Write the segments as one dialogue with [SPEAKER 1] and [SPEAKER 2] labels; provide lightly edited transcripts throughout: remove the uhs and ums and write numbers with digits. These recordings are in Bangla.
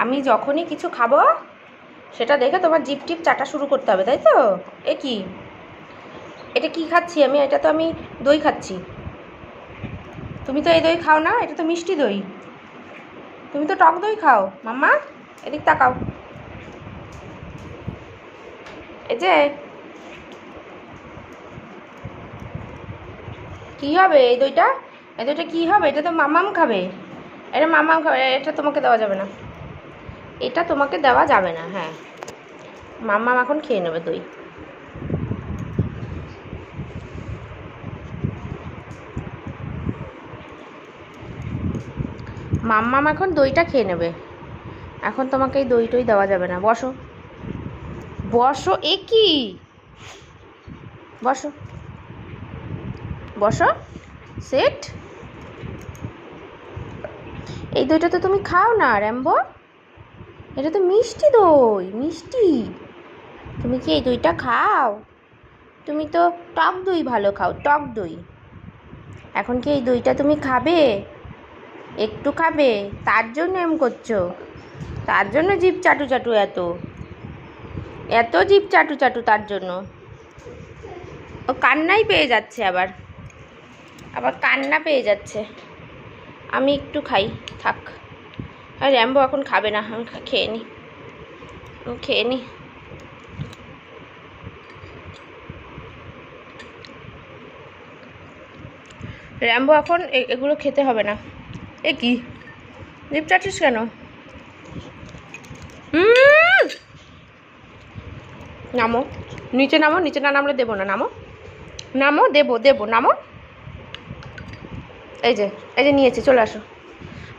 [SPEAKER 1] আমি যখনই কিছু খাবো সেটা দেখে তোমার জিপ টিপ চাটা শুরু করতে হবে, তাই তো? এ কি, এটা কি খাচ্ছি আমি? এটা তো আমি দই খাচ্ছি। তুমি তো এই দই খাও না, এটা তো মিষ্টি দই। তুমি তো টক দই খাও। মাম্মা এদিক তাকাও। এই যে কী হবে এই দইটা? এই দইটা কী হবে? এটা তো মাম্মাম খাবে। এটা মাম্মাম খাবে, এটা তোমাকে দেওয়া যাবে না। এটা তোমাকে দেওয়া যাবে না। হ্যাঁ, মাম্মাম এখন খেয়ে নেবে দই। মাম্মাম এখন দইটা খেয়ে নেবে। এখন তোমাকে এই দই টই দেওয়া যাবে না। বসো বসো। এ কি, বসো বসো। সেট। এই দইটা তো তুমি খাও না র্যাম্বো, এটা তো মিষ্টি দই, মিষ্টি। তুমি কি এই দইটা খাও? তুমি তো টক দই ভালো খাও, টক দই। এখন কি এই দইটা তুমি খাবে? একটু খাবে? তার জন্য এম করছো, তার জন্য জিভ চাটু চাটু, এত এত জিভ চাটু চাটু তার জন্য। ও কান্নাই পেয়ে যাচ্ছে, আবার আবার কান্না পেয়ে যাচ্ছে। আমি একটু খাই, থাক। আর র্যাম্বো এখন খাবে না, আমি খেয়ে নিই, আমি খেয়ে নিই। র্যাম্বো এখন এগুলো খেতে হবে না। এ কি, জিভ চাটিস কেন? নামো নিচে, নামো নিচে, না নামলে দেবো না। নামো নামো, দেবো দেবো, নামো। এই যে, এই যে নিয়েছি, চলে আসো।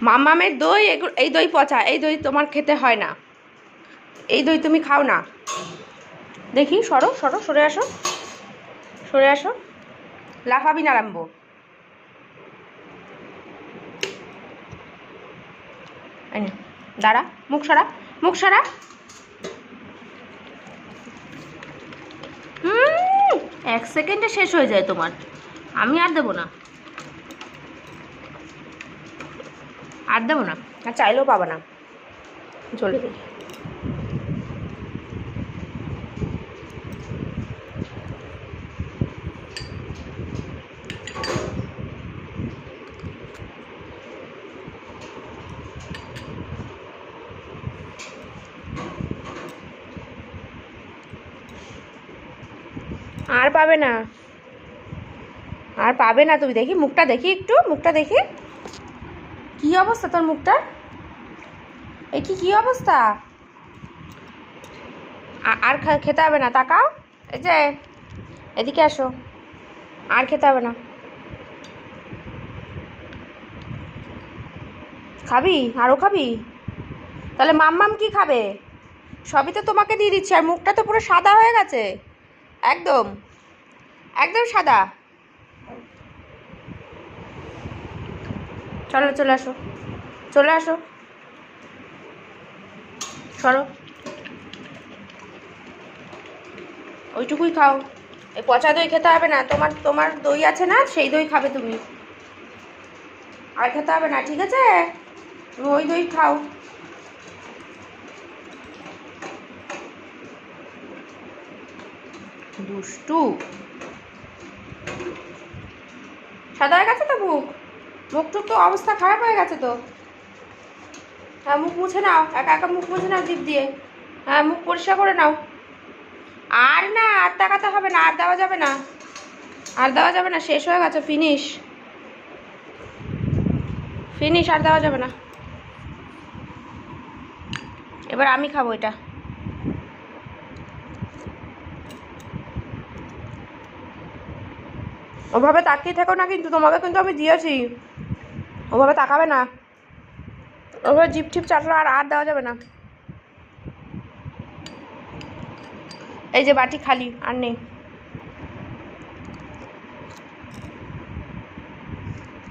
[SPEAKER 1] মামামের দই, এই দই পচা, এই দই তোমার খেতে হয় না, এই দই তুমি খাও না। দেখি, সরো সরো, সরে আসো, সরে আসো। লাফাবি না রাম্বো। দাঁড়া, মুখ সরা, মুখ সরা। এক সেকেন্ডে শেষ হয়ে যায় তোমার। আমি আর দেবো না, আর দেবো না, আর চাইলেও পাবো না। চলে যাই। আর পাবে না, আর পাবে না তুমি। দেখি মুখটা, দেখি একটু মুখটা দেখি। কি অবস্থা তোর মুখটার? এ কি, কি অবস্থা? আর খেতে হবে না, তাকাও। এই যে, এদিকে আসো। আর খেতে হবে না। খাবি? আরও খাবি? তাহলে মাম্মাম কি খাবে? সবই তো তোমাকে দিয়ে দিচ্ছি, আর মুখটা তো পুরো সাদা হয়ে গেছে, একদম একদম সাদা। চলো, চলে আসো, চলে আসো, সরো। ওইটুকুই খাও, এই পচা দই খেতে হবে না তোমার। তোমার দই আছে না, সেই দই খাবে তুমি, আর খেতে হবে না, ঠিক আছে? তুমি ওই দই খাও। দুষ্টু। সাদা হয়ে গেছে তো মুখ, মুখ টুক তো অবস্থা খারাপ হয়ে গেছে তো। হ্যাঁ, মুখ মুছে নাও, একা একা মুখ মুছে নাও জিভ দিয়ে। হ্যাঁ, মুখ পরিষ্কার করে নাও। আর না, আর তাকাতে হবে না, আর দেওয়া যাবে না, আর দেওয়া যাবে না, শেষ হয়ে গেছে, ফিনিশ ফিনিশ, আর দেওয়া যাবে না। এবার আমি খাবো এটা। ওভাবে তাকিয়ে থাকো না কিন্তু, তোমাকে কিন্তু আমি দিয়েছি, ওভাবে তাকাবে না, ওভাবে জিপ টিপ চাটলো, আর আর দেওয়া যাবে না। এই যে বাটি খালি, আর নেই।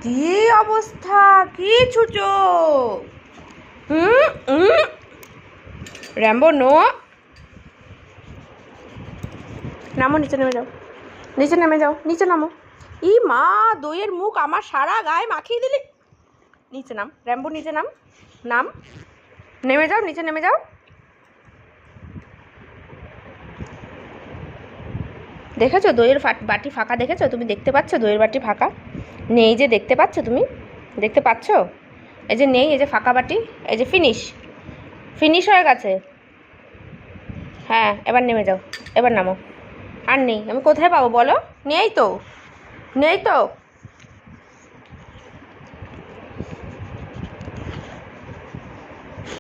[SPEAKER 1] কি অবস্থা, কি ছুচো! Rambo no. নামো, নিচে নেমে যাও, নিচে নেমে যাও, নিচে নামো। ই মা, দইয়ের মুখ আমার সারা গায়ে মাখিয়ে দিলি। নিচে নাম র্যাম্বো, নিচে নাম, নাম, নেমে যাও, নিচে নেমে যাও। দেখেছো দইয়ের বাটি ফাঁকা? দেখেছো? তুমি দেখতে পাচ্ছ দইয়ের বাটি ফাঁকা? নেই যে, দেখতে পাচ্ছ তুমি? দেখতে পাচ্ছ? এই যে নেই, এই যে ফাঁকা বাটি, এই যে ফিনিশ, ফিনিশ হয়ে গেছে। হ্যাঁ, এবার নেমে যাও, এবার নামো। আর নেই, আমি কোথায় পাবো বলো? নেই তো, নেই তো।